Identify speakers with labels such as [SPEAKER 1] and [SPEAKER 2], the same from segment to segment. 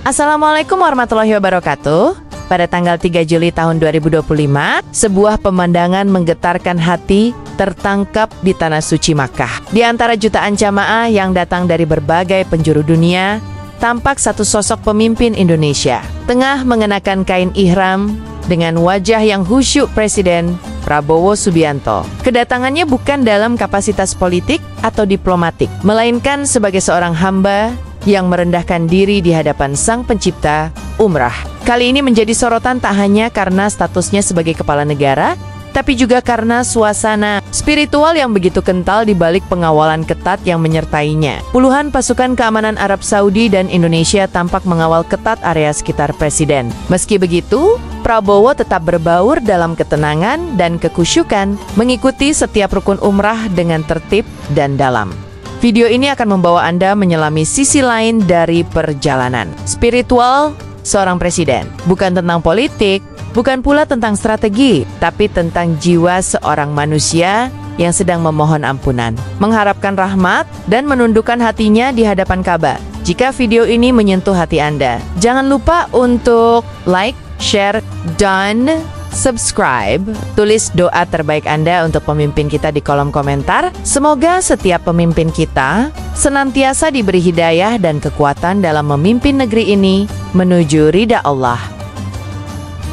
[SPEAKER 1] Assalamualaikum warahmatullahi wabarakatuh. Pada tanggal 3 Juli tahun 2025, sebuah pemandangan menggetarkan hati tertangkap di Tanah Suci Makkah. Di antara jutaan jamaah yang datang dari berbagai penjuru dunia, tampak satu sosok pemimpin Indonesia. Tengah mengenakan kain ihram dengan wajah yang khusyuk Presiden Prabowo Subianto. Kedatangannya bukan dalam kapasitas politik atau diplomatik, melainkan sebagai seorang hamba yang merendahkan diri di hadapan Sang Pencipta umrah. Kali ini menjadi sorotan tak hanya karena statusnya sebagai kepala negara, tapi juga karena suasana spiritual yang begitu kental di balik pengawalan ketat yang menyertainya. Puluhan pasukan keamanan Arab Saudi dan Indonesia tampak mengawal ketat area sekitar Presiden. Meski begitu, Prabowo tetap berbaur dalam ketenangan dan kekhusyukan, mengikuti setiap rukun umrah dengan tertib dan dalam. Video ini akan membawa Anda menyelami sisi lain dari perjalanan spiritual seorang presiden. Bukan tentang politik, bukan pula tentang strategi, tapi tentang jiwa seorang manusia yang sedang memohon ampunan, mengharapkan rahmat, dan menundukkan hatinya di hadapan Ka'bah. Jika video ini menyentuh hati Anda, jangan lupa untuk like, share, dan subscribe. Tulis doa terbaik Anda untuk pemimpin kita di kolom komentar. Semoga setiap pemimpin kita senantiasa diberi hidayah dan kekuatan dalam memimpin negeri ini menuju ridha Allah.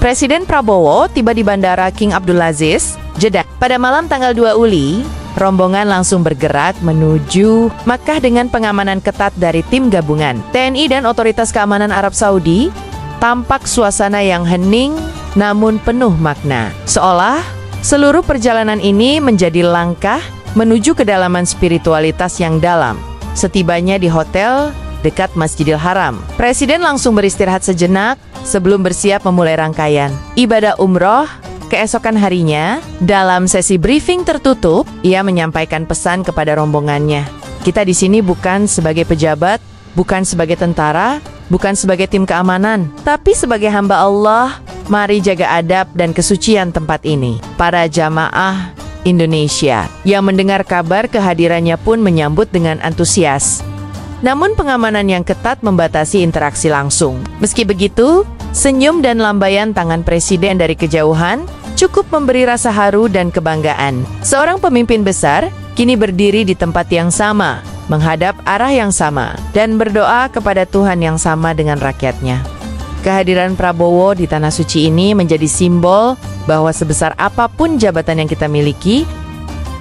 [SPEAKER 1] Presiden Prabowo tiba di Bandara King Abdulaziz, Jeddah. Pada malam tanggal 2 Uli, rombongan langsung bergerak menuju Makkah dengan pengamanan ketat dari tim gabungan TNI dan otoritas keamanan Arab Saudi. Tampak suasana yang hening namun penuh makna, seolah seluruh perjalanan ini menjadi langkah menuju kedalaman spiritualitas yang dalam. Setibanya di hotel dekat Masjidil Haram, Presiden langsung beristirahat sejenak sebelum bersiap memulai rangkaian ibadah umroh keesokan harinya. Dalam sesi briefing tertutup, ia menyampaikan pesan kepada rombongannya. Kita di sini bukan sebagai pejabat, bukan sebagai tentara, bukan sebagai tim keamanan, tapi sebagai hamba Allah. Mari jaga adab dan kesucian tempat ini. Para jamaah Indonesia yang mendengar kabar kehadirannya pun menyambut dengan antusias. Namun pengamanan yang ketat membatasi interaksi langsung. Meski begitu, senyum dan lambaian tangan Presiden dari kejauhan cukup memberi rasa haru dan kebanggaan. Seorang pemimpin besar kini berdiri di tempat yang sama, menghadap arah yang sama, dan berdoa kepada Tuhan yang sama dengan rakyatnya. Kehadiran Prabowo di Tanah Suci ini menjadi simbol bahwa sebesar apapun jabatan yang kita miliki,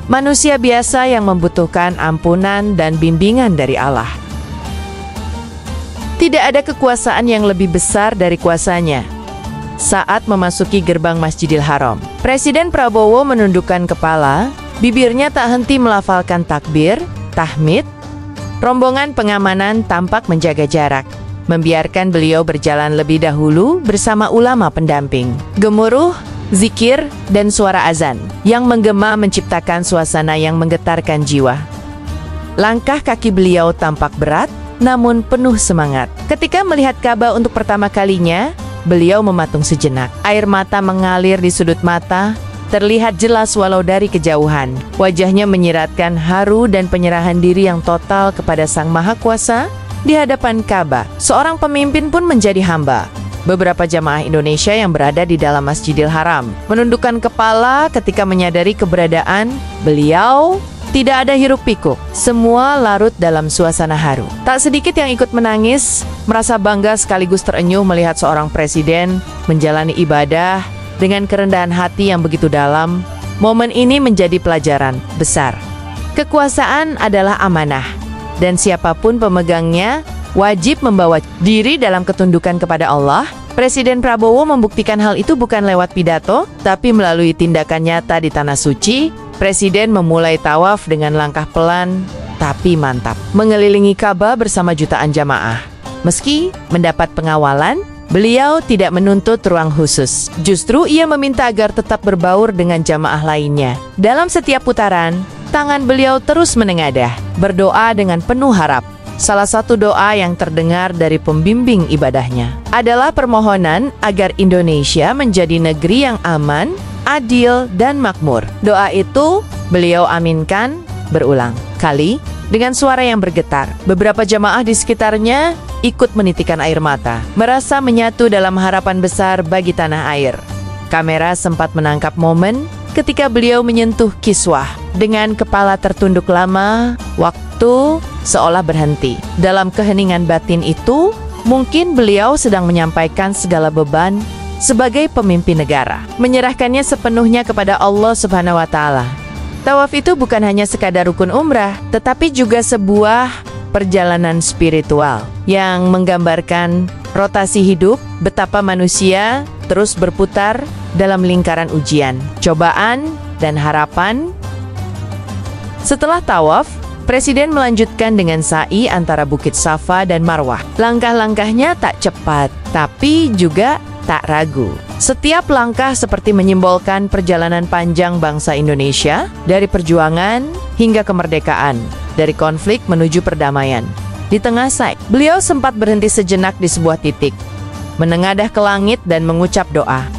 [SPEAKER 1] manusia biasa yang membutuhkan ampunan dan bimbingan dari Allah. Tidak ada kekuasaan yang lebih besar dari kuasanya. Saat memasuki gerbang Masjidil Haram, Presiden Prabowo menundukkan kepala, bibirnya tak henti melafalkan takbir, tahmid. Rombongan pengamanan tampak menjaga jarak, membiarkan beliau berjalan lebih dahulu bersama ulama pendamping. Gemuruh, zikir, dan suara azan yang menggema menciptakan suasana yang menggetarkan jiwa. Langkah kaki beliau tampak berat, namun penuh semangat. Ketika melihat Ka'bah untuk pertama kalinya, beliau mematung sejenak. Air mata mengalir di sudut mata, terlihat jelas walau dari kejauhan. Wajahnya menyiratkan haru dan penyerahan diri yang total kepada Sang Maha Kuasa. Di hadapan Ka'bah, seorang pemimpin pun menjadi hamba. Beberapa jamaah Indonesia yang berada di dalam Masjidil Haram menundukkan kepala ketika menyadari keberadaan beliau. Tidak ada hiruk pikuk, semua larut dalam suasana haru. Tak sedikit yang ikut menangis, merasa bangga sekaligus terenyuh melihat seorang presiden menjalani ibadah dengan kerendahan hati yang begitu dalam. Momen ini menjadi pelajaran besar. Kekuasaan adalah amanah, dan siapapun pemegangnya wajib membawa diri dalam ketundukan kepada Allah. Presiden Prabowo membuktikan hal itu bukan lewat pidato, tapi melalui tindakan nyata di Tanah Suci. Presiden memulai tawaf dengan langkah pelan tapi mantap, mengelilingi Ka'bah bersama jutaan jamaah. Meski mendapat pengawalan, beliau tidak menuntut ruang khusus. Justru ia meminta agar tetap berbaur dengan jamaah lainnya. Dalam setiap putaran, tangan beliau terus menengadah, berdoa dengan penuh harap. Salah satu doa yang terdengar dari pembimbing ibadahnya adalah permohonan agar Indonesia menjadi negeri yang aman, adil, dan makmur. Doa itu beliau aminkan berulang kali dengan suara yang bergetar. Beberapa jamaah di sekitarnya ikut menitikan air mata, merasa menyatu dalam harapan besar bagi tanah air. Kamera sempat menangkap momen ketika beliau menyentuh kiswah. Dengan kepala tertunduk lama, waktu seolah berhenti. Dalam keheningan batin itu, mungkin beliau sedang menyampaikan segala beban sebagai pemimpin negara, menyerahkannya sepenuhnya kepada Allah Subhanahu wa Ta'ala. Tawaf itu bukan hanya sekadar rukun umrah, tetapi juga sebuah perjalanan spiritual yang menggambarkan rotasi hidup, betapa manusia terus berputar dalam lingkaran ujian, cobaan, dan harapan. Setelah tawaf, Presiden melanjutkan dengan sa'i antara Bukit Safa dan Marwah. Langkah-langkahnya tak cepat, tapi juga tak ragu. Setiap langkah seperti menyimbolkan perjalanan panjang bangsa Indonesia, dari perjuangan hingga kemerdekaan, dari konflik menuju perdamaian. Di tengah sa'i, beliau sempat berhenti sejenak di sebuah titik, menengadah ke langit dan mengucap doa.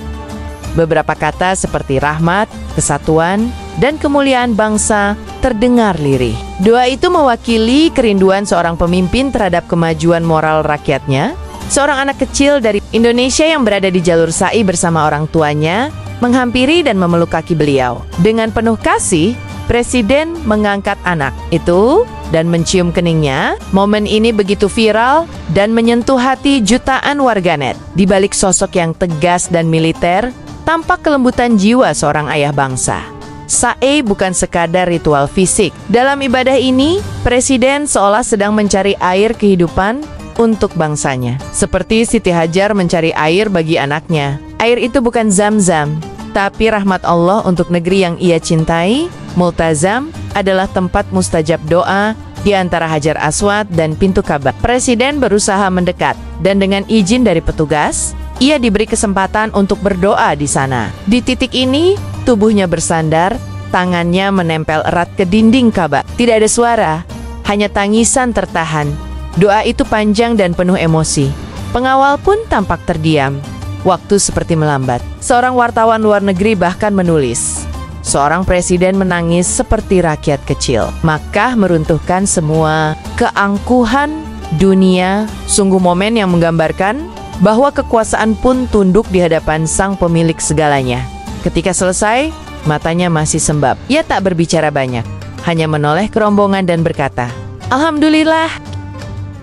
[SPEAKER 1] Beberapa kata seperti rahmat, kesatuan, dan kemuliaan bangsa terdengar lirih. Doa itu mewakili kerinduan seorang pemimpin terhadap kemajuan moral rakyatnya. Seorang anak kecil dari Indonesia yang berada di jalur sa'i bersama orang tuanya menghampiri dan memeluk kaki beliau. Dengan penuh kasih, Presiden mengangkat anak itu dan mencium keningnya. Momen ini begitu viral dan menyentuh hati jutaan warganet. Di balik sosok yang tegas dan militer, tampak kelembutan jiwa seorang ayah bangsa. Sa'i bukan sekadar ritual fisik. Dalam ibadah ini, Presiden seolah sedang mencari air kehidupan untuk bangsanya. Seperti Siti Hajar mencari air bagi anaknya. Air itu bukan Zam-Zam, tapi rahmat Allah untuk negeri yang ia cintai. Multazam adalah tempat mustajab doa di antara Hajar Aswad dan pintu Ka'bah. Presiden berusaha mendekat, dan dengan izin dari petugas, ia diberi kesempatan untuk berdoa di sana. Di titik ini, tubuhnya bersandar, tangannya menempel erat ke dinding Ka'bah. Tidak ada suara, hanya tangisan tertahan. Doa itu panjang dan penuh emosi. Pengawal pun tampak terdiam. Waktu seperti melambat. Seorang wartawan luar negeri bahkan menulis, seorang presiden menangis seperti rakyat kecil. Makkah meruntuhkan semua keangkuhan dunia. Sungguh momen yang menggambarkan bahwa kekuasaan pun tunduk di hadapan sang pemilik segalanya. Ketika selesai, matanya masih sembab. Ia tak berbicara banyak, hanya menoleh ke rombongan dan berkata, "Alhamdulillah,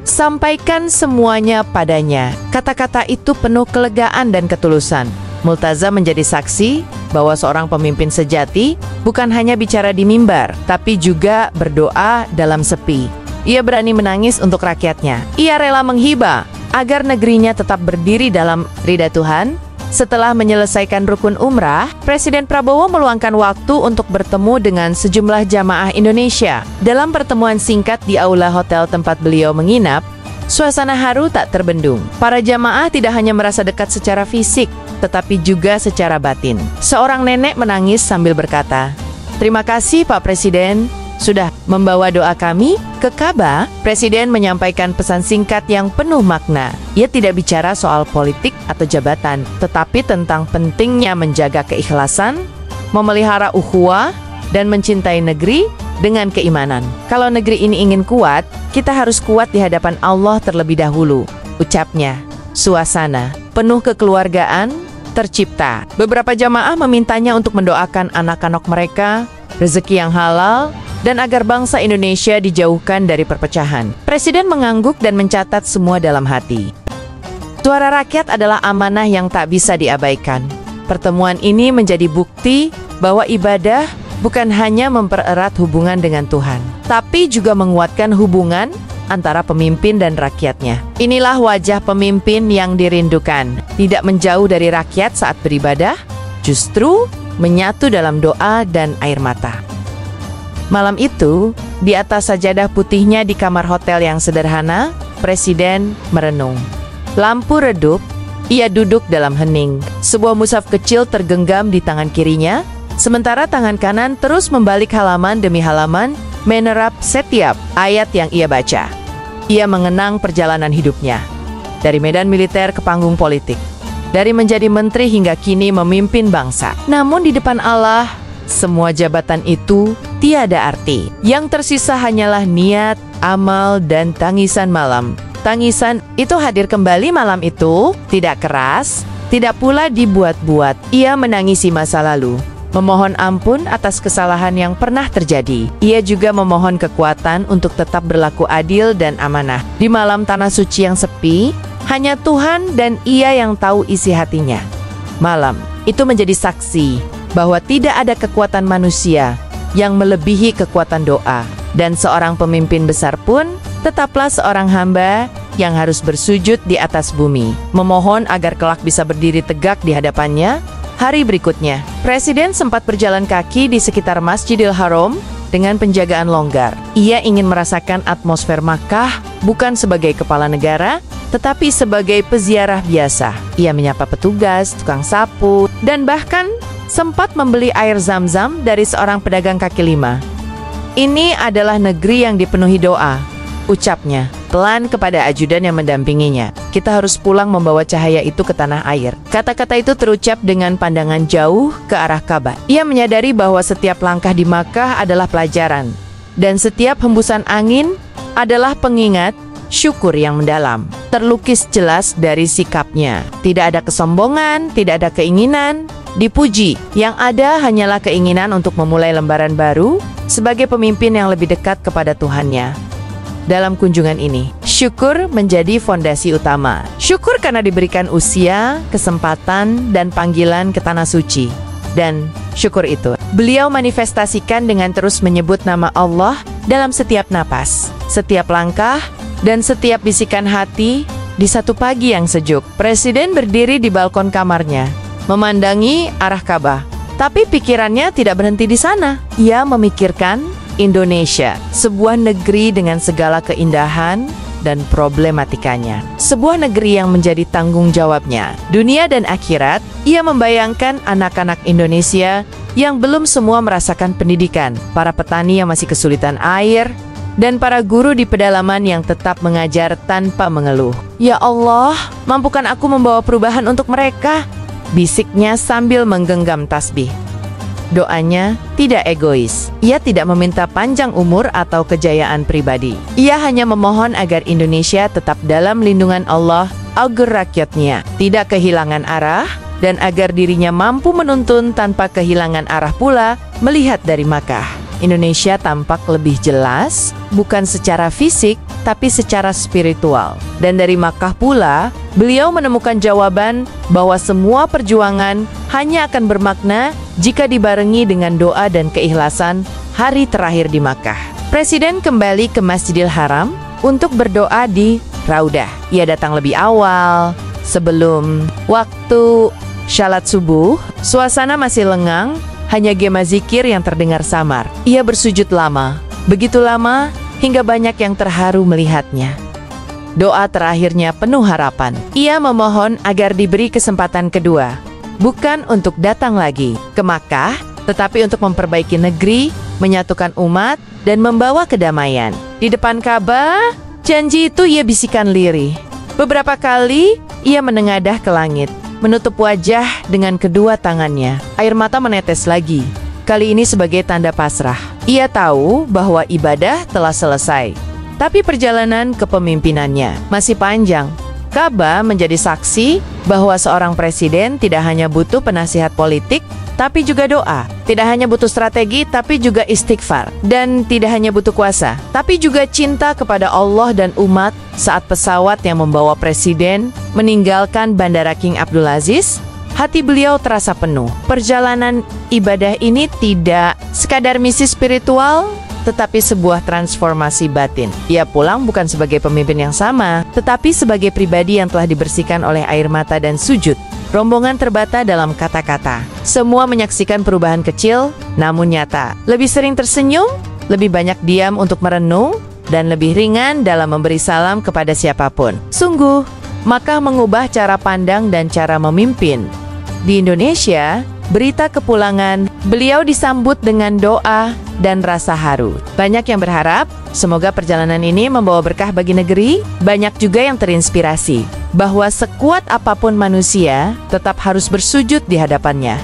[SPEAKER 1] sampaikan semuanya padanya." Kata-kata itu penuh kelegaan dan ketulusan. Multazam menjadi saksi bahwa seorang pemimpin sejati bukan hanya bicara di mimbar, tapi juga berdoa dalam sepi. Ia berani menangis untuk rakyatnya. Ia rela menghibah agar negerinya tetap berdiri dalam ridha Tuhan. Setelah menyelesaikan rukun umrah, Presiden Prabowo meluangkan waktu untuk bertemu dengan sejumlah jamaah Indonesia. Dalam pertemuan singkat di aula hotel tempat beliau menginap, suasana haru tak terbendung. Para jamaah tidak hanya merasa dekat secara fisik, tetapi juga secara batin. Seorang nenek menangis sambil berkata, "Terima kasih Pak Presiden, sudah membawa doa kami ke Ka'bah." Presiden menyampaikan pesan singkat yang penuh makna. Ia tidak bicara soal politik atau jabatan, tetapi tentang pentingnya menjaga keikhlasan, memelihara ukhuwah, dan mencintai negeri dengan keimanan. Kalau negeri ini ingin kuat, kita harus kuat di hadapan Allah terlebih dahulu, ucapnya. Suasana penuh kekeluargaan tercipta. Beberapa jamaah memintanya untuk mendoakan anak-anak mereka, rezeki yang halal, dan agar bangsa Indonesia dijauhkan dari perpecahan. Presiden mengangguk dan mencatat semua dalam hati. Suara rakyat adalah amanah yang tak bisa diabaikan. Pertemuan ini menjadi bukti bahwa ibadah bukan hanya mempererat hubungan dengan Tuhan, tapi juga menguatkan hubungan antara pemimpin dan rakyatnya. Inilah wajah pemimpin yang dirindukan, tidak menjauh dari rakyat saat beribadah, justru menyatu dalam doa dan air mata. Malam itu, di atas sajadah putihnya di kamar hotel yang sederhana, Presiden merenung. Lampu redup, ia duduk dalam hening. Sebuah mushaf kecil tergenggam di tangan kirinya, sementara tangan kanan terus membalik halaman demi halaman, menerap setiap ayat yang ia baca. Ia mengenang perjalanan hidupnya, dari medan militer ke panggung politik, dari menjadi menteri hingga kini memimpin bangsa. Namun di depan Allah, semua jabatan itu tiada arti. Yang tersisa hanyalah niat, amal, dan tangisan malam Tangisan itu hadir kembali malam itu, tidak keras, tidak pula dibuat-buat. Ia menangisi masa lalu, memohon ampun atas kesalahan yang pernah terjadi. Ia juga memohon kekuatan untuk tetap berlaku adil dan amanah. Di malam tanah suci yang sepi, hanya Tuhan dan ia yang tahu isi hatinya. Malam itu menjadi saksi bahwa tidak ada kekuatan manusia yang melebihi kekuatan doa. Dan seorang pemimpin besar pun tetaplah seorang hamba yang harus bersujud di atas bumi, memohon agar kelak bisa berdiri tegak di hadapannya. Hari berikutnya, Presiden sempat berjalan kaki di sekitar Masjidil Haram dengan penjagaan longgar. Ia ingin merasakan atmosfer Makkah bukan sebagai kepala negara, tetapi sebagai peziarah biasa. Ia menyapa petugas, tukang sapu, dan bahkan sempat membeli air zam-zam dari seorang pedagang kaki lima. Ini adalah negeri yang dipenuhi doa, ucapnya pelan kepada ajudan yang mendampinginya. Kita harus pulang membawa cahaya itu ke tanah air. Kata-kata itu terucap dengan pandangan jauh ke arah Ka'bah. Ia menyadari bahwa setiap langkah di Makkah adalah pelajaran, dan setiap hembusan angin adalah pengingat syukur yang mendalam. Terlukis jelas dari sikapnya. Tidak ada kesombongan, tidak ada keinginan dipuji. Yang ada hanyalah keinginan untuk memulai lembaran baru sebagai pemimpin yang lebih dekat kepada Tuhannya. Dalam kunjungan ini, syukur menjadi fondasi utama. Syukur karena diberikan usia, kesempatan, dan panggilan ke tanah suci. Dan syukur itu beliau manifestasikan dengan terus menyebut nama Allah dalam setiap napas, setiap langkah, dan setiap bisikan hati. Di satu pagi yang sejuk, Presiden berdiri di balkon kamarnya, memandangi arah Ka'bah. Tapi pikirannya tidak berhenti di sana. Ia memikirkan Indonesia, sebuah negeri dengan segala keindahan dan problematikanya. Sebuah negeri yang menjadi tanggung jawabnya, dunia dan akhirat. Ia membayangkan anak-anak Indonesia yang belum semua merasakan pendidikan, para petani yang masih kesulitan air, dan para guru di pedalaman yang tetap mengajar tanpa mengeluh. Ya Allah, mampukan aku membawa perubahan untuk mereka, bisiknya sambil menggenggam tasbih. Doanya tidak egois. Ia tidak meminta panjang umur atau kejayaan pribadi. Ia hanya memohon agar Indonesia tetap dalam lindungan Allah, agar rakyatnya tidak kehilangan arah, dan agar dirinya mampu menuntun tanpa kehilangan arah pula melihat dari Makkah. Indonesia tampak lebih jelas, bukan secara fisik, tapi secara spiritual. Dan dari Makkah pula, beliau menemukan jawaban bahwa semua perjuangan hanya akan bermakna jika dibarengi dengan doa dan keikhlasan hari terakhir di Makkah. Presiden kembali ke Masjidil Haram untuk berdoa di Raudah. Ia datang lebih awal, sebelum waktu syalat subuh. Suasana masih lengang, hanya gema zikir yang terdengar samar. Ia bersujud lama, begitu lama hingga banyak yang terharu melihatnya. Doa terakhirnya penuh harapan. Ia memohon agar diberi kesempatan kedua, bukan untuk datang lagi ke Makkah, tetapi untuk memperbaiki negeri, menyatukan umat, dan membawa kedamaian. Di depan Ka'bah, janji itu ia bisikan lirih. Beberapa kali ia menengadah ke langit, menutup wajah dengan kedua tangannya. Air mata menetes lagi, kali ini sebagai tanda pasrah. Ia tahu bahwa ibadah telah selesai, tapi perjalanan kepemimpinannya masih panjang. Ka'bah menjadi saksi bahwa seorang presiden tidak hanya butuh penasihat politik, tapi juga doa. Tidak hanya butuh strategi, tapi juga istighfar. Dan tidak hanya butuh kuasa, tapi juga cinta kepada Allah dan umat. Saat pesawat yang membawa presiden meninggalkan Bandara King Abdul Aziz, hati beliau terasa penuh. Perjalanan ibadah ini tidak sekadar misi spiritual, tetapi sebuah transformasi batin. Ia pulang bukan sebagai pemimpin yang sama, tetapi sebagai pribadi yang telah dibersihkan oleh air mata dan sujud. Rombongan terbata dalam kata-kata. Semua menyaksikan perubahan kecil, namun nyata. Lebih sering tersenyum, lebih banyak diam untuk merenung, dan lebih ringan dalam memberi salam kepada siapapun. Sungguh, Makkah mengubah cara pandang dan cara memimpin. Di Indonesia, berita kepulangan beliau disambut dengan doa dan rasa haru. Banyak yang berharap semoga perjalanan ini membawa berkah bagi negeri. Banyak juga yang terinspirasi bahwa sekuat apapun manusia tetap harus bersujud di hadapannya.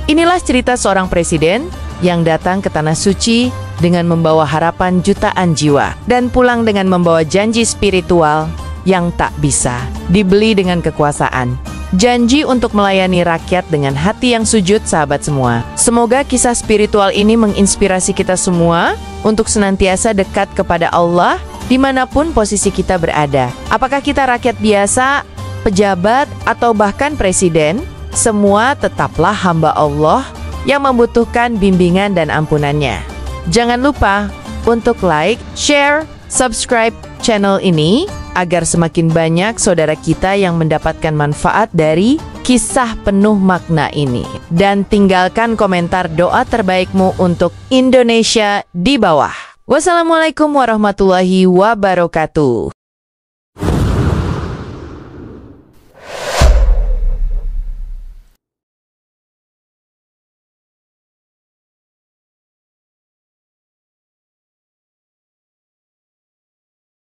[SPEAKER 1] Inilah cerita seorang presiden yang datang ke tanah suci dengan membawa harapan jutaan jiwa dan pulang dengan membawa janji spiritual yang tak bisa dibeli dengan kekuasaan. Janji untuk melayani rakyat dengan hati yang sujud, sahabat semua. Semoga kisah spiritual ini menginspirasi kita semua untuk senantiasa dekat kepada Allah dimanapun posisi kita berada. Apakah kita rakyat biasa, pejabat, atau bahkan presiden, semua tetaplah hamba Allah yang membutuhkan bimbingan dan ampunannya. Jangan lupa untuk like, share, subscribe channel ini agar semakin banyak saudara kita yang mendapatkan manfaat dari kisah penuh makna ini. Dan tinggalkan komentar doa terbaikmu untuk Indonesia di bawah. Wassalamualaikum warahmatullahi wabarakatuh.